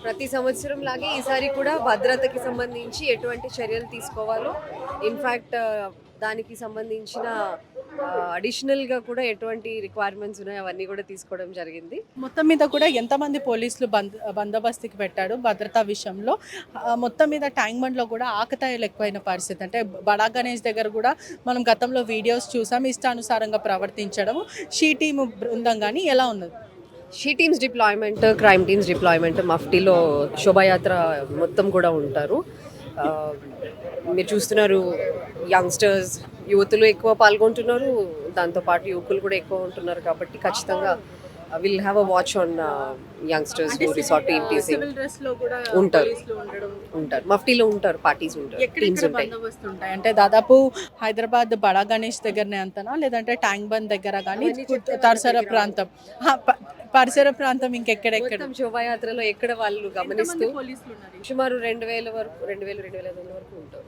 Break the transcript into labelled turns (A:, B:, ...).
A: ప్రతి సంవత్సరం లాగే ఈసారి కూడా భద్రతకి సంబంధించి ఎటువంటి చర్యలు తీసుకోవాలో ఇన్ఫ్యాక్ట్ దానికి సంబంధించిన అడిషనల్గా కూడా ఎటువంటి రిక్వైర్మెంట్స్ ఉన్నాయో అవన్నీ కూడా తీసుకోవడం జరిగింది.
B: మొత్తం మీద కూడా ఎంతమంది పోలీసులు బందోబస్తుకి పెట్టాడు భద్రతా విషయంలో? మొత్తం మీద ట్యాంక్ బండ్లో కూడా ఆకతాయిలు ఎక్కువైన పరిస్థితి. అంటే బడా గణేష్ దగ్గర కూడా మనం గతంలో వీడియోస్ చూసాం, ఇష్టానుసారంగా ప్రవర్తించడం. షీ టీమ్ బృందం కానీ ఎలా ఉన్నది?
A: She teams deployment, crime teams deployment, మఫ్టీలో శోభాయాత్ర మొత్తం కూడా ఉంటారు. ఆ, మీరు చూస్తున్నారు యంగ్స్టర్స్, యువతులు ఎక్కువ పాల్గొంటున్నారు, దాంతోపాటు యువకులు కూడా ఎక్కువ ఉంటున్నారు. కాబట్టి ఖచ్చితంగా will have a watch on youngsters who resort to enticing
B: civil dress లో కూడా
A: ఉంటారు.
B: పోలీసులు ఉండడం.
A: మఫ్టీలో ఉంటారు, పార్టీస్ ఉంటారు, టీమ్స్
B: ఎక్కడెక్కడ
A: ఉంటాయి.
B: బందోబస్తు ఉంటాయి? అంటే దాదాపు హైదరాబాద్ బడా గణేష్ దగ్గరనే అంతనా, లేదంటే ట్యాంక్ బండ్ దగ్గర కానీ పరిసర ప్రాంతం పరిసర ప్రాంతం ఇంకెక్కడెక్కడ
A: మొత్తం శోభాయాత్రలో ఎక్కడ వాళ్ళు గమనిస్తూ
B: పోలీసులు ఉన్నారు?
A: సుమారు 2000 వరకు 2000-2500 వరకు ఉంటారు.